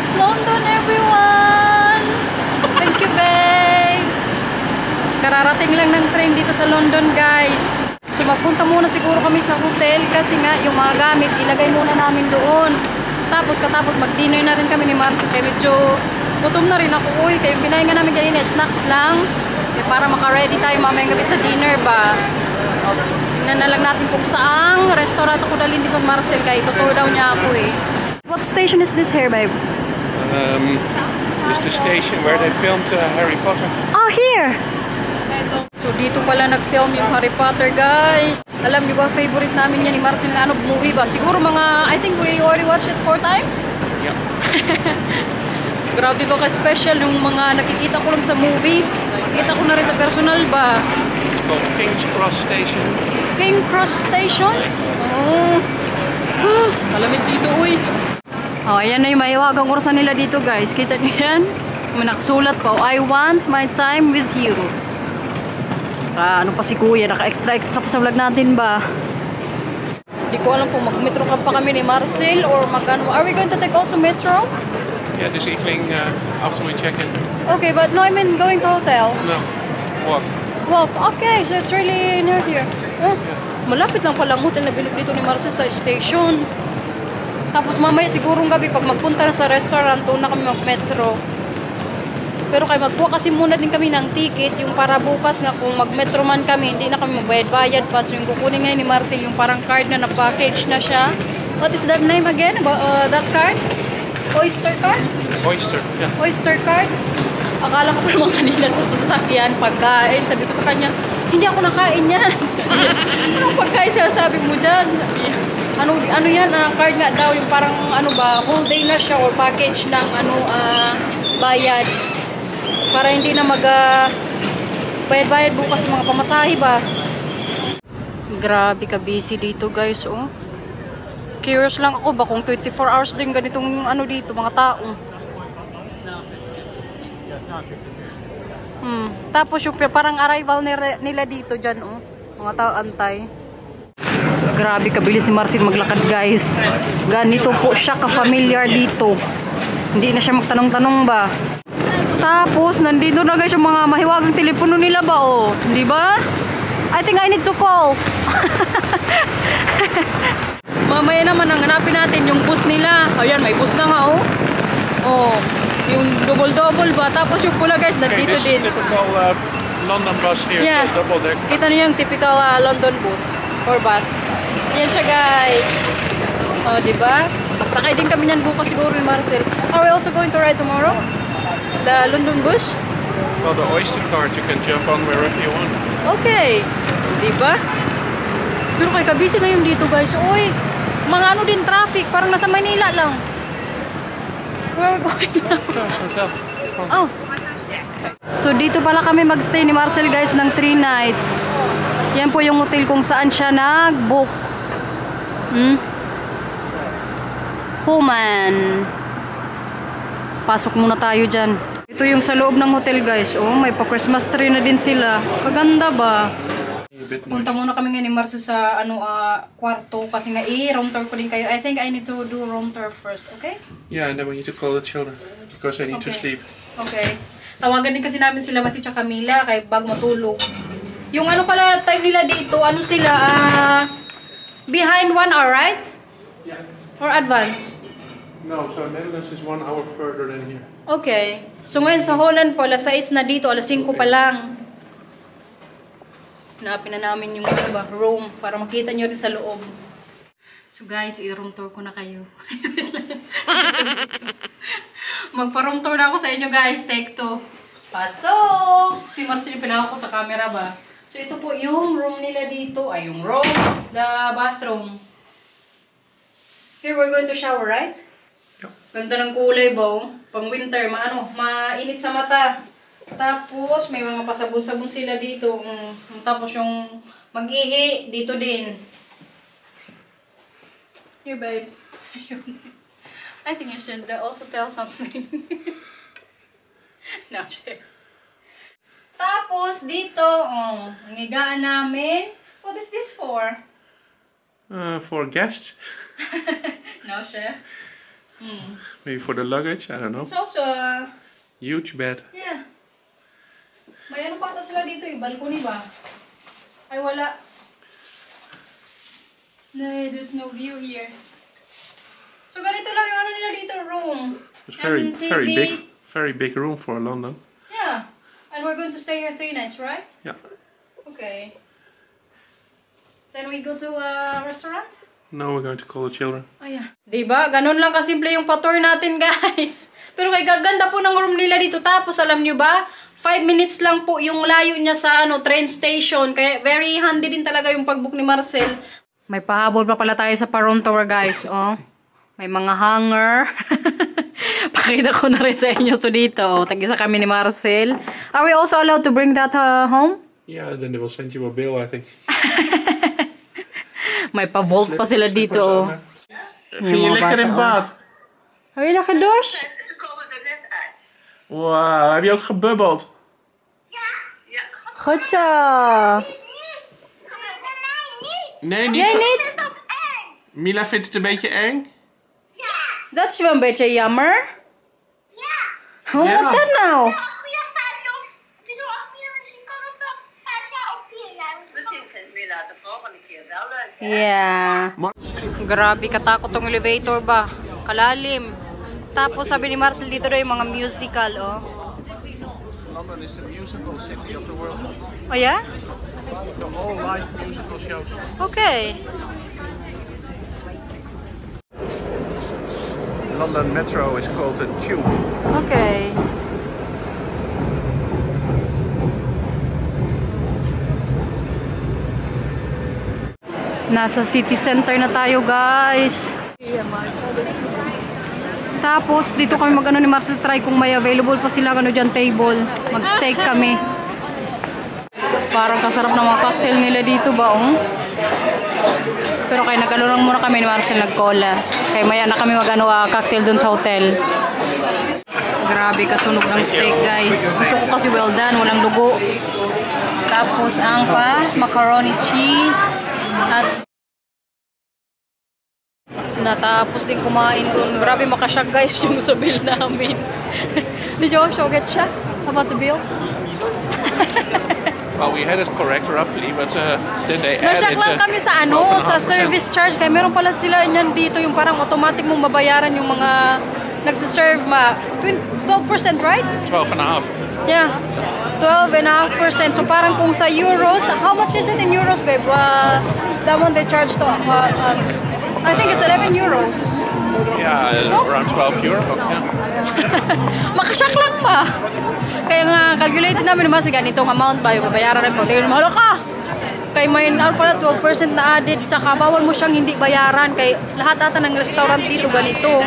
It's London, everyone! Thank you, babe! Kararating lang ng train dito sa London, guys. So, magpunta muna siguro kami sa hotel kasi nga yung mga gamit, ilagay muna namin doon. Tapos, katapos mag-dinner na rin kami ni Marcel. Kaya medyo gutom na rin ako. Uy, kaya yung kinain nga namin kanina, snacks lang. Kaya para maka-ready tayo mamayang gabi sa dinner ba. Tingnan na lang natin kung saang restaurant ako dalhin dito ni Marcel. Kaya itutuwa daw niya ako eh. What station is this here, babe? It's the station where they filmed Harry Potter. Oh, here! So, dito pala nag-film yung Harry Potter, guys. Alam niyo ba, favorite namin yan ni Marcel na ano, movie ba? Siguro mga, I think we already watched it 4 times? Yeah. Grabe ba ka-special yung mga nakikita ko lang sa movie. Nakikita ko na rin sa personal ba? It's called King's Cross Station. King Cross Station? Oh. Malamig dito, uy. Oh, ayan na yung mahiwagang orasan nila dito, guys. Kita niyo yan? May nakasulat pa, I want my time with you. Ano pa si Kuya, naka-extra pa sa vlog natin ba? Hindi ko alam kung mag-metro ka pa kami ni Marcel or mag-ano. Are we going to take also metro? Yeah, this evening after we check in. Okay, but no, I mean going to hotel. No, walk. Walk, okay, so it's really near here. Yeah. Malapit lang palang hotel na binili dito ni Marcel sa station. Tapos mamaya sigurong gabi pag magpunta na sa restaurant, doon na kami mag-metro. Pero kaya magkuha kasi muna din kami ng ticket, yung para bukas nga kung mag-metro man kami, hindi na kami magbayad-bayad pa. So yung kukunin ngayon ni Marcel, yung parang card na na-package na siya. What is that name again? That card? Oyster card? Oyster, yeah. Oyster card? Akala ko pa naman kanina sa sasakyan, pagkain. Sabi ko sa kanya, hindi ako nakain yan. Anong pagkain siya sabi mo dyan? Ano yan? Card nga daw, yung parang ano ba, whole day na siya or package ng bayad. Para hindi na bayad-bayad bukas sa mga pamasahe ba. Grabe ka busy dito, guys, oh. Curious lang ako ba kung 24 hours din ganitong ano dito, mga tao. Tapos yung parang arrival nila dito dyan, oh. Mga tao antay. Grabe kabilis ni Marcel maglakad, guys. Ganito po siya ka-familiar dito. Hindi na siya magtanong-tanong ba. Tapos, nandito na guys yung mga mahiwagang telepono nila ba, oh. Di ba? I think I need to call. Mamaya naman, hanapin natin yung bus nila. Ayan, may bus na nga, oh. Oh, yung double-double ba? Tapos yung pula guys, nandito this din. is typical London bus here, Yeah. double deck. Kita niyo yung typical London bus or bus. Yan siya, guys. Oh, di ba? Sakay din kami niyan bukas siguro ni Marcel. Are we also going to ride tomorrow? The London bus? Well, the Oyster card you can jump on wherever you want. Okay. Diba? Pero kay kabisi ngayon dito, guys. Uy, mga ano din traffic. Parang nasa Manila lang. Where are we going now? Hotel. Oh. So, dito pala kami magstay ni Marcel, guys, ng 3 nights. Yan po yung hotel kung saan siya nag-book. Pullman. Pasok muna tayo dyan. Ito yung sa loob ng hotel, guys. Oh, may pa-Christmas tree na din sila. Paganda ba? Punta muna kami ngayon ni Marcel sa kwarto kasi nga room tour ko din kayo. I think I need to do room tour first, okay? Yeah, and then we need to call the children because they need to sleep. Okay. Tawagan din kasi namin sila Matthew at Camila kay bag matulog. Yung ano pala time nila dito, ano sila behind 1 hour, right? Yeah. Or advance? No, so Netherlands is 1 hour further than here. Okay. So ngayon sa Holland po, alas 6 na dito, alas 5 pa lang. Hanapin na namin yung room para makita nyo rin sa loob. So guys, i-room tour ko na kayo. Magpa-room tour na ako sa inyo, guys. Take 2. Pasok! Si Marcel yung pinaka ko sa camera ba? So ito po yung room nila dito. Ay, yung room. The bathroom. Here we're going to shower, right? Ganda ng kulay ba? Pang winter, mainit sa mata. Tapos, may mga pasabon-sabon sila dito. Tapos yung mag-ihi, dito din. Here, babe. I think you should also tell something. No, share. Tapos, dito, ang higaan namin. What is this for? For guests. No, chef. Maybe for the luggage, I don't know. It's also Huge bed. yeah. May ano pa ata sila dito eh, balcony ba? Ay wala. No, there's no view here. So ganito lang yung ano nila dito, room. It's And TV. very big room for London. Yeah. And we're going to stay here 3 nights, right? Yeah. Okay. Then we go to a restaurant? Now we're going to call the children. Oh yeah. Diba? Ganun lang kasimple yung pa-tour natin, guys. Pero kay gaganda po ng room nila dito. Tapos alam nyo ba, 5 minutes lang po yung layo niya sa train station. Kaya very handy din talaga yung pag-book ni Marcel. May pahabol pa pala tayo sa Paron Tower, guys. Oh. May mga hanger. Pakita ko na rin sa inyo to dito. Oh, tag-isa kami ni Marcel. Are we also allowed to bring that home? Yeah, then they will send you a bill, I think. May pa-vault pa sila dito. Oh. Ging je lekker in bad? Heb je nog gedoucht? Ze komen er net uit. Wauw, heb je ook gebubbeld? Ja. Ja. Goed zo. Nee, niet. Jij niet? Mila vindt het een beetje eng. Dat is wel een beetje jammer. Ja. Hoe Ja. moet dat nou? Ja, 5 jaar of... Het is al 8 jaar, misschien kan het nog 5 jaar of 4 jaar. Misschien vindt Mila de volgende keer wel leuk. Yeah. Grabe, katakot tong elevator ba? Kalalim. Tapos sabi ni Marcel dito daw yung mga musical, oh. London is the musical city of the world. Oh yeah? The all live musical shows. Okay. London Metro is called the Tube. Okay. Nasa city center na tayo, guys. Tapos dito kami mag-ano ni Marcel, try kung may available pa sila dyan table. Mag-steak kami. Parang kasarap ng mga cocktail nila dito ba, oh? Pero kaya nag-ano lang muna kami ni Marcel, nag-cola. Kaya maya na kami mag-ano cocktail dun sa hotel. Grabe kasunog ng steak, guys. Gusto ko kasi well done, walang dugo. Tapos ang macaroni cheese. At natapos din kumain dun. Grabe makasyak, guys, yung sa bill namin. Did you also get siya? How about the bill? Well, we had it correct roughly, but then they added Nasyak lang kami sa sa 12.5%. service charge. Kaya meron pala sila yan dito, yung parang automatic mong babayaran yung mga nagsiserve 12%, right? 12.5. Yeah, 12.5%. So parang kung sa euros, how much is it in euros, babe? That one they charge to us. I think it's 11 euros. Yeah, around 12 euro. Yeah. Makasyak lang ba? Kaya nga, calculated namin naman sa ganitong amount ba, yung babayaran namin. Tingnan mo, ka! Kaya may pala 12% na added, tsaka bawal mo siyang hindi bayaran. Kaya lahat ata ng restaurant dito ganito.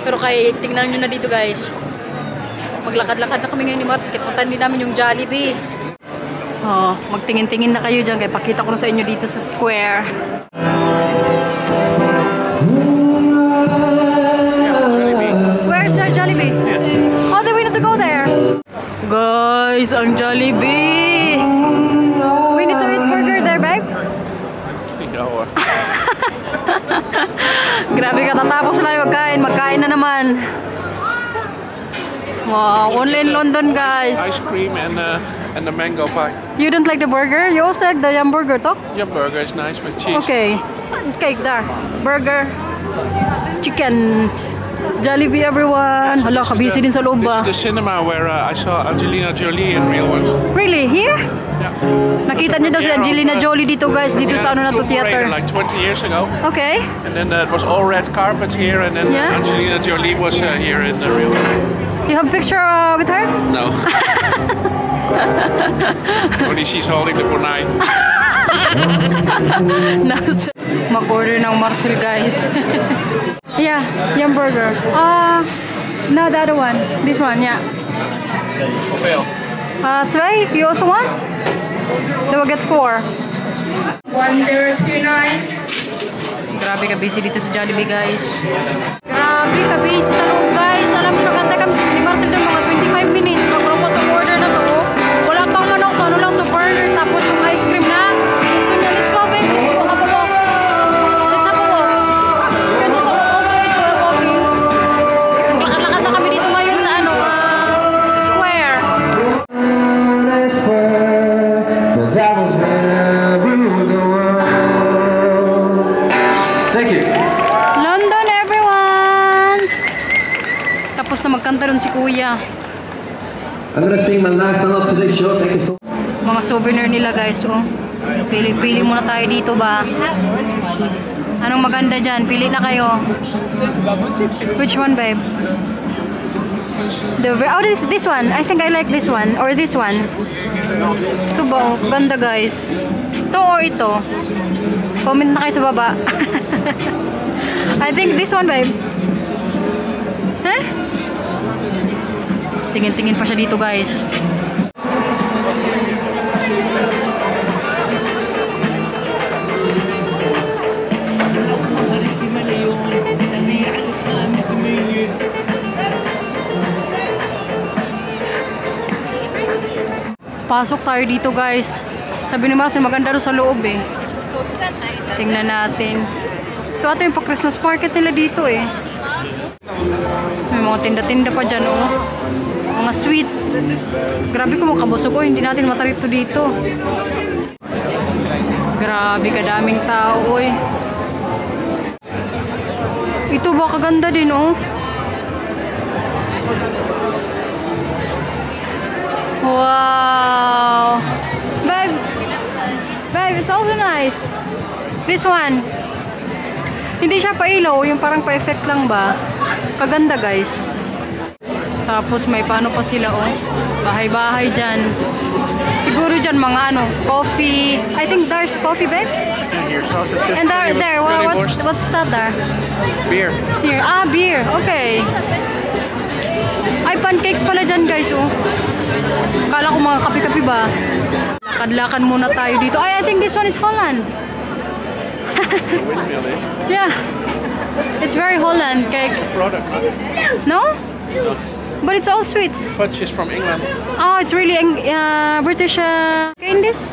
Pero kaya tingnan nyo na dito, guys. Maglakad-lakad na kami ngayon ni Mars. Kaya puntan din namin yung Jollibee. Oh, magtingin-tingin na kayo dyan. Kaya pakita ko na sa inyo dito sa square. Where's the Jollibee? Oh, then we need to go there. Guys, ang Jollibee. We need to eat burger there, babe. No, Grabe ka, tatapos lang magkain. Magkain na naman. Wow, only in London, guys. ice cream and the mango pie. You don't like the burger? You also like the hamburger, toch? Your burger is nice with cheese. Okay. Cake there. Burger. Chicken. Jollibee, everyone. Hala, kabisi din sa loob ba? This is the cinema where I saw Angelina Jolie in real ones. Really? Here? Yeah. Nakita niyo daw si Angelina Jolie dito, guys. Dito sa ano na to, Tomb Raider, theater. like 20 years ago. Okay. And then it was all red carpets here, and then Yeah? Angelina Jolie was here in the real one. You have a picture with her? No. Only she's holding the bonai. Mag-order ng Marcel, guys. Yeah, yung burger. No, the other one. This one, yeah. Hoeveel? 2. You also want? Then we'll get 4. 1029. Grabe ka busy dito sa Jollibee, guys. Grabe ka busy sa loob, guys. Alam mo, naganda kami ni Marcel doon mga 25 minutes. Mag-robot ang order na to. Wala pang manok to. Ano lang to, burger. Tapos yung ice cream na. Gusto niya, let's go, babe. Let's go, have a walk. Let's have a walk. You can just also eat while walking. na magkanta ron si Kuya. I'm gonna sing my last song of today's show. Thank you so much. Mga souvenir nila guys, oh. Pili muna tayo dito ba? Anong maganda dyan? Pili na kayo. Which one, babe? This one. I think I like this one. Or this one. Ito ba? Oh, ganda guys. Ito or ito? Comment na kayo sa baba. I think this one, babe. Huh? Tingin-tingin pa siya dito guys. Pasok tayo dito guys. Sabi ni Marcel maganda doon sa loob eh. Tingnan natin. Ito ata yung pa-Christmas market nila dito eh. May mga tinda-tinda pa dyan oh. Mga sweets. Grabe kung makabusog oh. Hindi natin matarito dito. Grabe kadaming tao oy. Ito ba kaganda din oh. Wow! Babe, it's also nice. This one. Hindi siya pa-ilaw, yung parang pa-effect lang ba? Kaganda guys. Tapos may paano pa sila oh. Bahay-bahay dyan. Siguro dyan mga ano, coffee. I think there's coffee, babe? And there, what's that there? Beer. Here, beer. Okay. Ay, pancakes pala dyan guys oh. Kala ko mga kape-kape ba? Lakad-lakad muna tayo dito. Ay, I think this one is Holland. Yeah. It's very Holland cake. Product. No? But it's all sweets. Fudge is from England. Oh, it's really British candies?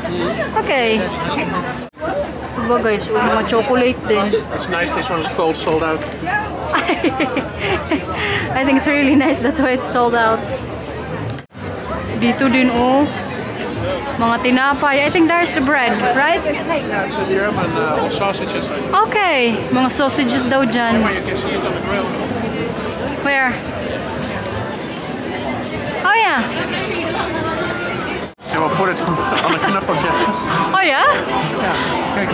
Okay. Diba guys, mga chocolate din. It's nice, this one is cold, sold out. I think it's really nice, that's why it's sold out. Dito din oh. Mga tinapay. I think there's the bread, right? Yeah, it's the German sausages. Okay. Mga sausages daw dyan. You can see it on the grill. Where? Oh yeah. And we'll put it on the knuffeltje. Oh yeah? Yeah, kijk.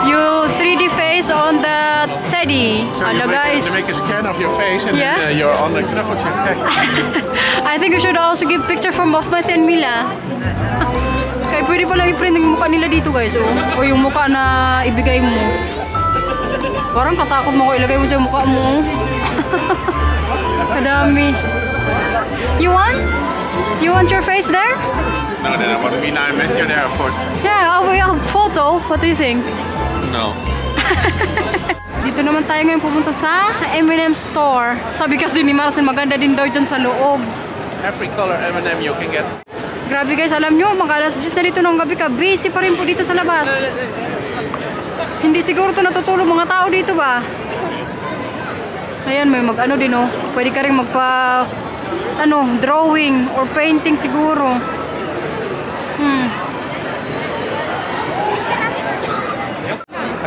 You 3D face on the teddy. So Hello guys. you make a scan of your face and Yeah? then you're on the knuffeltje. Kijk. I think we should also give picture from Mofmat and Mila. Kaya pwede palang i-print yung mukha nila dito guys. Oh. O yung mukha na ibigay mo. Parang katakot mo ko ilagay mo dyan mukha mo. Kadami. You want? You want your face there? No, then I want to be now. I met you there, of course. Yeah, we have a photo. What do you think? No. Dito naman tayo ngayon pupunta sa M&M store. Sabi kasi ni Marcel maganda din daw dyan sa loob. Every color M&M you can get. Grabe guys, alam nyo, mga alas 10 na dito ng gabi ka. Busy pa rin po dito sa labas. Hindi siguro to natutulog mga tao dito ba? Ayan, may mag-ano din oh. Pwede ka rin magpa drawing or painting siguro.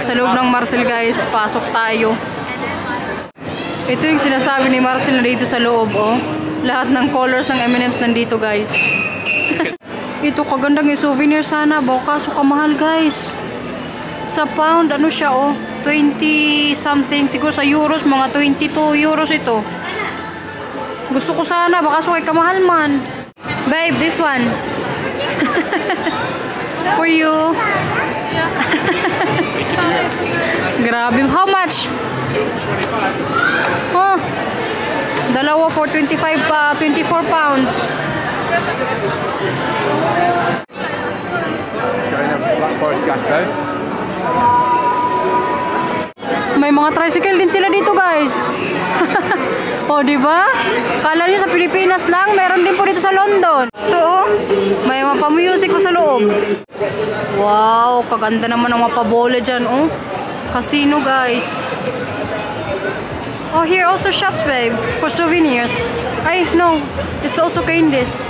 Sa loob ng Marcel guys, pasok tayo. Ito yung sinasabi ni Marcel na dito sa loob oh. Lahat ng colors ng M&M's nandito guys. Ito kagandang yung souvenir sana. Baka kaso kamahal guys. Sa pound ano siya oh. 20 something. Siguro sa euros mga 22 euros ito. Gusto ko sana. Baka kaso kay kamahal man. Babe, this one. For you. Grabe. How much? Huh? Dalawa for 24 pounds. May mga tricycle din sila dito, guys. O, di ba? Kala niyo sa Pilipinas lang, meron din po dito sa London. Ito, oh. May mga pa-music po sa loob. Wow, kaganda naman ng mga pabola dyan, oh. Casino, guys. Oh, here also shops, babe, for souvenirs. Ay, no. It's also candies.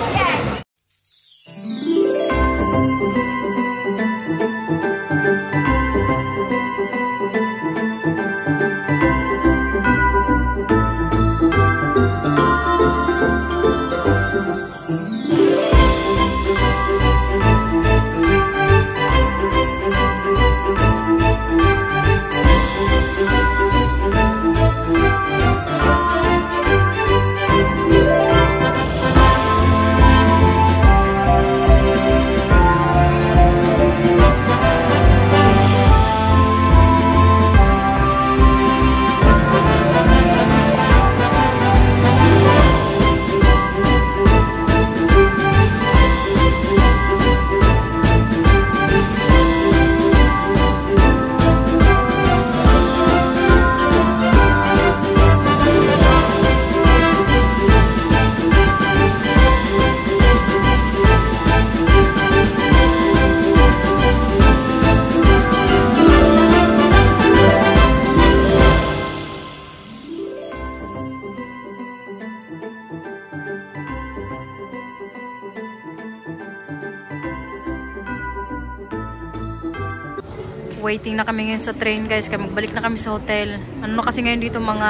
waiting na kami ngayon sa train guys. Kaya magbalik na kami sa hotel. Ano na kasi ngayon dito mga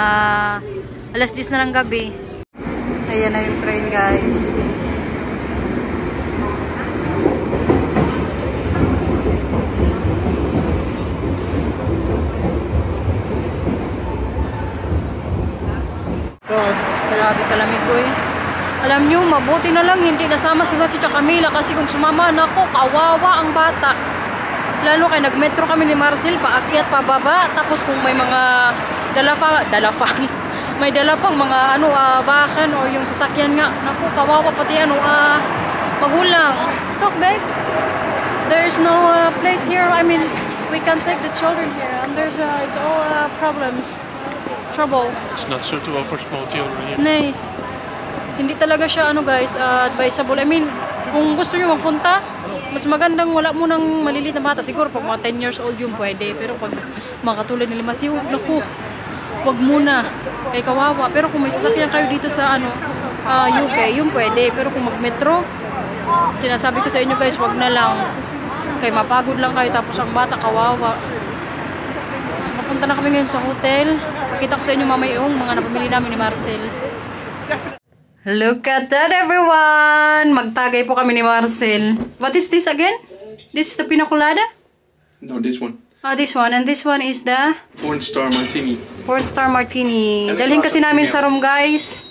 alas 10 na ng gabi. Ayan na yung train guys. Grabe kalamig ko eh. Alam nyo, mabuti na lang hindi nasama si Matthew at Camila kasi kung sumama na ako, kawawa ang bata. Lalo kay nagmetro kami ni Marcel, paakyat, pababa. Tapos kung may mga dalafang, may dala pang mga bakan o yung sasakyan nga. Naku, kawawa pati magulang. Talk babe. There's no place here. I mean, we can't take the children here. And there's it's all problems. Trouble. It's not suitable for small children here. Nay. Hindi talaga siya guys, advisable. I mean, kung gusto niyo magpunta, mas magandang wala mo nang maliliit na bata. Siguro pag mga 10 years old yung pwede. Pero pag mga katulad nila Matthew, naku, wag muna. Kay kawawa. Pero kung may sasakyan kayo dito sa UK, yung pwede. Pero kung mag-metro, sinasabi ko sa inyo guys, wag na lang. Kay mapagod lang kayo tapos ang bata kawawa. So papunta na kami ngayon sa hotel. Pakita ko sa inyo mamaya yung mga napamili namin ni Marcel. Look at that everyone! Magtagay po kami ni Marcel. What is this again? This is the pina colada? No, this one. This one. And this one is the? Porn Star Martini. Porn Star Martini. Dalhin kasi namin sa room guys.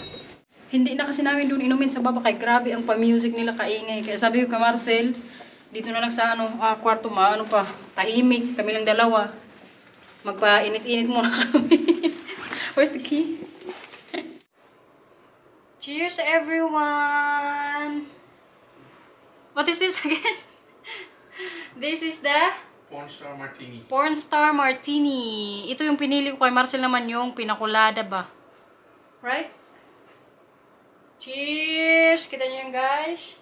Hindi na kasi namin doon inumin sa baba kay grabe ang pa-music nila kaingay. Kaya sabi ko kay Marcel, dito na lang sa kwarto tahimik. Kami lang dalawa. Magpa-init-init muna kami. Where's the key? Cheers everyone! What is this again? This is the? Porn Star Martini. Porn Star Martini. Ito yung pinili ko kay Marcel naman yung pinakulada ba? Right? Cheers! Kita niyo yan guys?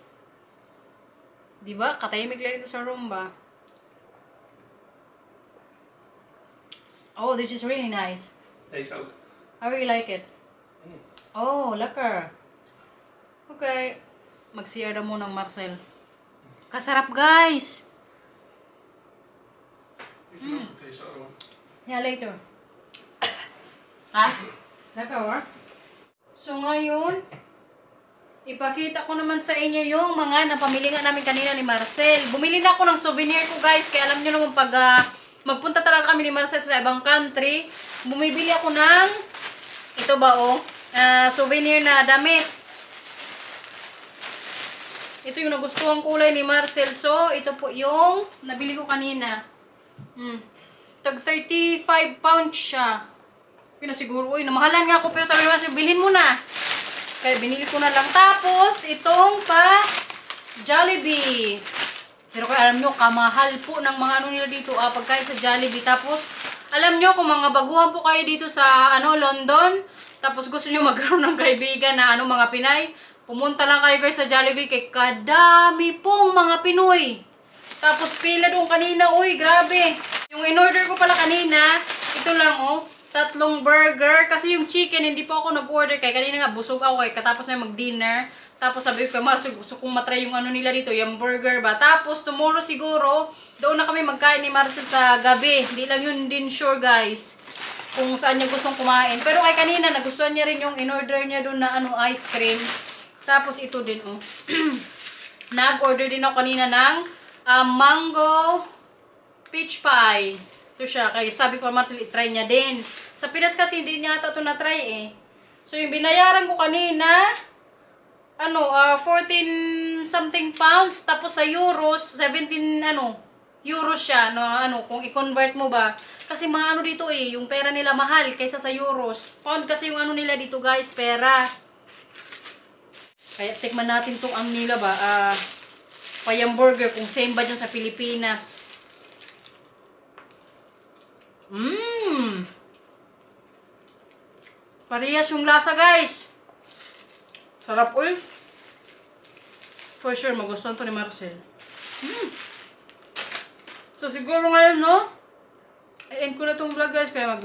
Diba? Katahimik lang ito sa room ba? Oh, this is really nice. Deze ook. I really like it. Oh, lekker. Okay. Mag-CR na muna ng Marcel. Kasarap, guys. Yeah, later. Lekker, hoor. So, ngayon, ipakita ko naman sa inyo yung mga napamili nga namin kanina ni Marcel. Bumili na ako ng souvenir ko, guys. Kaya alam nyo naman pag magpunta talaga kami ni Marcel sa ibang country, bumibili ako ng ito ba, souvenir na damit. Ito yung nagustuhan kulay ni Marcel. So, ito po yung nabili ko kanina. Tag 35 pounds siya. Siguro, namahalan nga ako. Pero sabi naman, bilhin mo na. Kaya binili ko na lang. Tapos, itong pa Jollibee. Pero kaya alam nyo, kamahal po ng mga nila dito. Pagkain sa Jollibee. Tapos, alam nyo, kung mga baguhan po kayo dito sa London, tapos gusto nyo magkaroon ng kaibigan na mga Pinay, pumunta lang kayo guys sa Jollibee kay kadami pong mga Pinoy. Tapos pila doon kanina, uy, grabe. Yung in-order ko pala kanina, ito lang 3 burger. Kasi yung chicken, hindi po ako nag-order kay kanina nga, busog ako kay katapos na mag-dinner. Tapos sabi ko, gusto kong matry yung nila dito, yung burger ba. Tapos tomorrow siguro, doon na kami magkain ni Marcel sa gabi. Hindi lang yun din sure guys. Kung saan niya gustong kumain. Pero kay kanina, nagustuhan niya rin yung in-order niya doon na ice cream. Tapos ito din, Nag-order din ako kanina ng mango peach pie. Ito siya. Kaya sabi ko, Marcel, itry niya din. Sa Pinas kasi hindi niya ito na-try So yung binayaran ko kanina, 14 something pounds. Tapos sa euros, 17 euros siya, kung i-convert mo ba. Kasi mga dito yung pera nila mahal kaysa sa euros. Pound kasi yung nila dito guys, pera. Kaya tikman natin tong nila ba, payang burger, kung same ba dyan sa Pilipinas. Parehas yung lasa guys. Sarap For sure, magustuhan to ni Marcel. So, siguro ngayon, i-end ko na itong vlog, guys. Kaya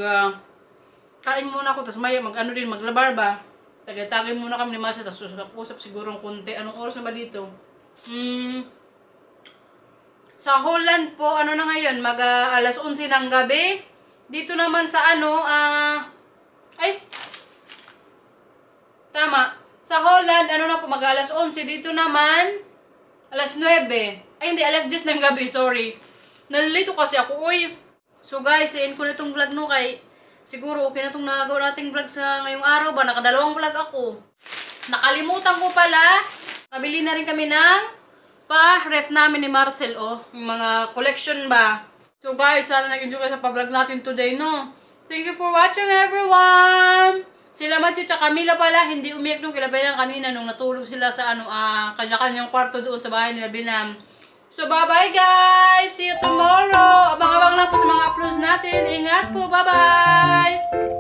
kain muna ako. Tapos maya, maglabar ba? Tagay-tagay muna kami ni Marcel. Tapos usap siguro ng konti. Anong oras na ba dito? Sa Holland po, ano na ngayon, alas 11 ng gabi. Dito naman sa tama. Sa Holland, na po, alas 11. Dito naman, alas 9. Ay, hindi, alas 10 ng gabi, sorry. Nalilito kasi ako, uy. So guys, end ko na itong vlog no, kay siguro okay na itong nagawa nating vlog sa ngayong araw ba. Nakadalawang vlog ako. Nakalimutan ko pala, kabili na rin kami ng pa-ref namin ni Marcel, yung mga collection ba. So guys, sana nag-enjoy kayo sa pa-vlog natin today, no? Thank you for watching, everyone! Sila Matthew at Camila pala, hindi umiyak nung kilabay lang kanina nung natulog sila sa kanya-kanyang kwarto doon sa bahay nila Binam. So bye-bye guys! See you tomorrow! Abang-abang lang po sa mga uploads natin. Ingat po! Bye-bye!